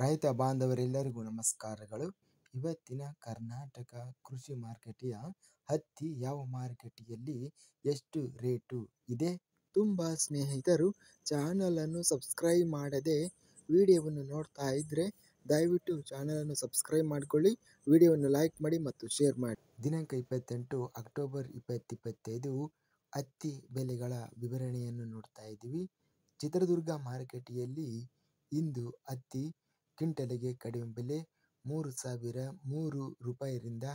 ರೈತ ಬಾಂಧವರೆಲ್ಲರಿಗೂ ನಮಸ್ಕಾರಗಳು. ಇವತ್ತಿನ ಕರ್ನಾಟಕ ಕೃಷಿ ಮಾರುಕಟ್ಟೆಯ ಹತ್ತಿ ಯಾವ ಮಾರುಕಟ್ಟೆಯಲ್ಲಿ ಎಷ್ಟು ರೇಟು ಇದೆ? ತುಂಬ ಸ್ನೇಹಿತರು ಚಾನಲನ್ನು ಸಬ್ಸ್ಕ್ರೈಬ್ ಮಾಡದೆ ವಿಡಿಯೋವನ್ನು ನೋಡ್ತಾ ಇದ್ದರೆ ದಯವಿಟ್ಟು ಚಾನಲನ್ನು ಸಬ್ಸ್ಕ್ರೈಬ್ ಮಾಡಿಕೊಳ್ಳಿ, ವಿಡಿಯೋವನ್ನು ಲೈಕ್ ಮಾಡಿ ಮತ್ತು ಶೇರ್ ಮಾಡಿ. ದಿನಾಂಕ 28 ಅಕ್ಟೋಬರ್ 2025 ಹತ್ತಿ ಬೆಲೆಗಳ ವಿವರಣೆಯನ್ನು ನೋಡ್ತಾ ಇದ್ದೀವಿ. ಚಿತ್ರದುರ್ಗ ಮಾರುಕಟ್ಟೆಯಲ್ಲಿ ಇಂದು ಹತ್ತಿ ಕ್ವಿಂಟಲಿಗೆ ಕಡಿಮೆ ಬೆಲೆ 3,003 ರೂಪಾಯಿರಿಂದ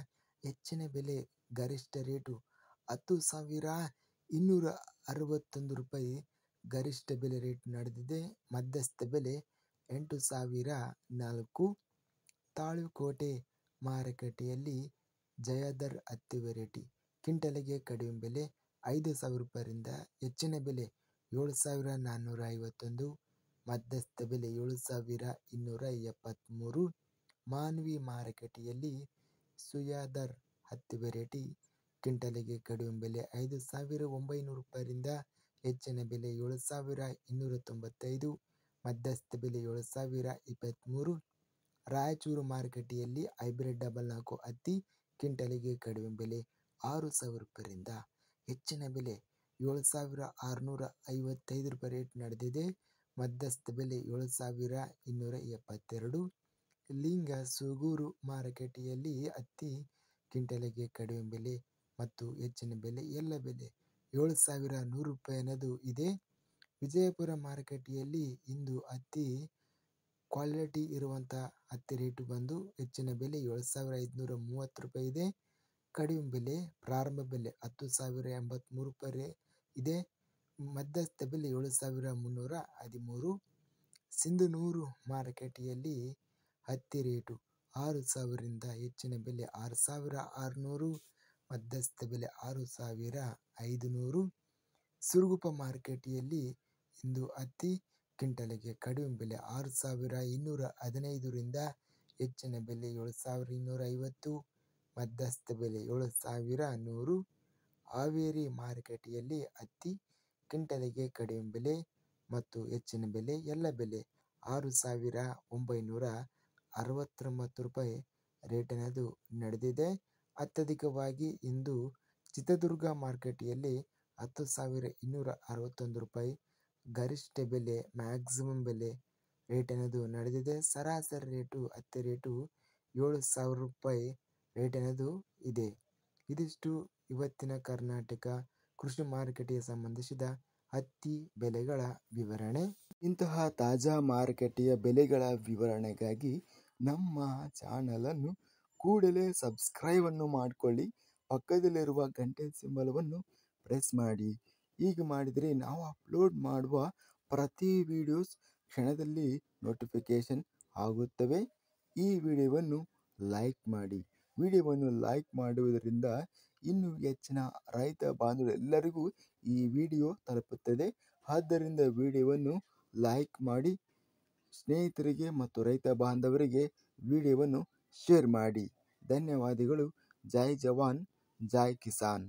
ಹೆಚ್ಚಿನ ಬೆಲೆ ಗರಿಷ್ಠ ರೇಟು 10,261 ರೂಪಾಯಿ ಗರಿಷ್ಠ ಬೆಲೆ ರೇಟ್ ನಡೆದಿದೆ. ಮಧ್ಯಸ್ಥ ಬೆಲೆ 8,004. ತಾಳಿಕೋಟೆ ಮಾರುಕಟ್ಟೆಯಲ್ಲಿ ಜಯದರ್ ಹತ್ತಿ ವೆರೈಟಿ ಕ್ವಿಂಟಲಿಗೆ ಕಡಿಮೆ ಬೆಲೆ 5,000 ರೂಪಾಯಿರಿಂದ ಹೆಚ್ಚಿನ ಬೆಲೆ 7,451. ಮಧ್ಯಸ್ಥ ಬೆಲೆ 7,273. ಮಾನ್ವಿ ಮಾರುಕಟ್ಟೆಯಲ್ಲಿ ಸುಯಾದರ್ ಹತ್ತಿ ವೆರೈಟಿ ಕ್ವಿಂಟಲಿಗೆ ಕಡಿಮೆ ಬೆಲೆ 5,900 ರೂಪಾಯಿರಿಂದ ಹೆಚ್ಚಿನ ಬೆಲೆ 7,295. ಮಧ್ಯಸ್ಥ ಬೆಲೆ 7,023. ರಾಯಚೂರು ಮಾರುಕಟ್ಟೆಯಲ್ಲಿ ಹೈಬ್ರಿಡ್ 44 ಹತ್ತಿ ಕ್ವಿಂಟಲಿಗೆ ಕಡಿಮೆ ಬೆಲೆ 6,000 ರೂಪಾಯಿರಿಂದ ಹೆಚ್ಚಿನ ಬೆಲೆ 7,655 ರೂಪಾಯಿ ರೇಟ್ ನಡೆದಿದೆ. ಮಧ್ಯಸ್ಥ ಬೆಲೆ 7,272. ಲಿಂಗಸೂಗೂರು ಮಾರುಕಟ್ಟೆಯಲ್ಲಿ ಹತ್ತಿ ಕ್ವಿಂಟಲಿಗೆ ಕಡಿಮೆ ಬೆಲೆ ಮತ್ತು ಹೆಚ್ಚಿನ ಬೆಲೆ ಎಲ್ಲ ಬೆಲೆ 7,100 ರೂಪಾಯಿ ಅನ್ನೋದು ಇದೆ. ವಿಜಯಪುರ ಮಾರುಕಟ್ಟೆಯಲ್ಲಿ ಇಂದು ಹತ್ತಿ ಕ್ವಾಲಿಟಿ ಇರುವಂಥ ಹತ್ತಿ ರೇಟು ಬಂದು ಹೆಚ್ಚಿನ ಬೆಲೆ 7,530 ರೂಪಾಯಿ ಇದೆ. ಕಡಿಮೆ ಬೆಲೆ ಪ್ರಾರಂಭ ಬೆಲೆ 10,083 ರೂಪಾಯಿ ಇದೆ. ಮಧ್ಯಸ್ಥ ಬೆಲೆ 7,313. ಸಿಂಧನೂರು ಮಾರುಕಟ್ಟೆಯಲ್ಲಿ ಹತ್ತಿ ರೇಟು 6,000ರಿಂದ ಹೆಚ್ಚಿನ ಬೆಲೆ 6,600. ಮಧ್ಯಸ್ಥ ಬೆಲೆ 6,500. ಸಿರುಗುಪ್ಪ ಮಾರುಕಟ್ಟೆಯಲ್ಲಿ ಇಂದು ಹತ್ತಿ ಕ್ವಿಂಟಲಿಗೆ ಕಡಿಮೆ ಬೆಲೆ 6,215ರಿಂದ ಹೆಚ್ಚಿನ ಬೆಲೆ 7,250. ಮಧ್ಯಸ್ಥ ಬೆಲೆ 7,100. ಹಾವೇರಿ ಮಾರುಕಟ್ಟೆಯಲ್ಲಿ ಹತ್ತಿ ಕ್ವಿಂಟಲಿಗೆ ಕಡಿಮೆ ಬೆಲೆ ಮತ್ತು ಹೆಚ್ಚಿನ ಬೆಲೆ ಎಲ್ಲ ಬೆಲೆ 6,969 ರೂಪಾಯಿ ರೇಟಿನದು ನಡೆದಿದೆ. ಅತ್ಯಧಿಕವಾಗಿ ಇಂದು ಚಿತ್ರದುರ್ಗ ಮಾರುಕಟ್ಟೆಯಲ್ಲಿ 10,261 ರೂಪಾಯಿ ಗರಿಷ್ಠ ಬೆಲೆ ಮ್ಯಾಕ್ಸಿಮಮ್ ಬೆಲೆ ರೇಟಿನದು ನಡೆದಿದೆ. ಸರಾಸರಿ ರೇಟು ಹತ್ತಿ ರೇಟು 7,000 ರೂಪಾಯಿ ರೇಟಿನದು ಇದೆ. ಇದಿಷ್ಟು ಇವತ್ತಿನ ಕರ್ನಾಟಕ ಕೃಷಿ ಮಾರುಕಟ್ಟೆಗೆ ಸಂಬಂಧಿಸಿದ ಹತ್ತಿ ಬೆಲೆಗಳ ವಿವರಣೆ. ಇಂತಹ ತಾಜಾ ಮಾರುಕಟ್ಟೆಯ ಬೆಲೆಗಳ ವಿವರಣೆಗಾಗಿ ನಮ್ಮ ಚಾನಲನ್ನು ಕೂಡಲೇ ಸಬ್ಸ್ಕ್ರೈಬನ್ನು ಮಾಡಿಕೊಳ್ಳಿ, ಪಕ್ಕದಲ್ಲಿರುವ ಗಂಟೆ ಸಿಂಬಲವನ್ನು ಪ್ರೆಸ್ ಮಾಡಿ. ಹೀಗೆ ಮಾಡಿದರೆ ನಾವು ಅಪ್ಲೋಡ್ ಮಾಡುವ ಪ್ರತಿ ವಿಡಿಯೋಸ್ ಕ್ಷಣದಲ್ಲಿ ನೋಟಿಫಿಕೇಷನ್ ಆಗುತ್ತವೆ. ಈ ವಿಡಿಯೋವನ್ನು ಲೈಕ್ ಮಾಡಿ. ವಿಡಿಯೋವನ್ನು ಲೈಕ್ ಮಾಡುವುದರಿಂದ ಇನ್ನೂ ಹೆಚ್ಚಿನ ರೈತ ಬಾಂಧವರೆಲ್ಲರಿಗೂ ಈ ವಿಡಿಯೋ ತಲುಪುತ್ತದೆ. ಆದ್ದರಿಂದ ವಿಡಿಯೋವನ್ನು ಲೈಕ್ ಮಾಡಿ, ಸ್ನೇಹಿತರಿಗೆ ಮತ್ತು ರೈತ ಬಾಂಧವರಿಗೆ ವಿಡಿಯೋವನ್ನು ಶೇರ್ ಮಾಡಿ. ಧನ್ಯವಾದಗಳು. ಜೈ ಜವಾನ್, ಜೈ ಕಿಸಾನ್.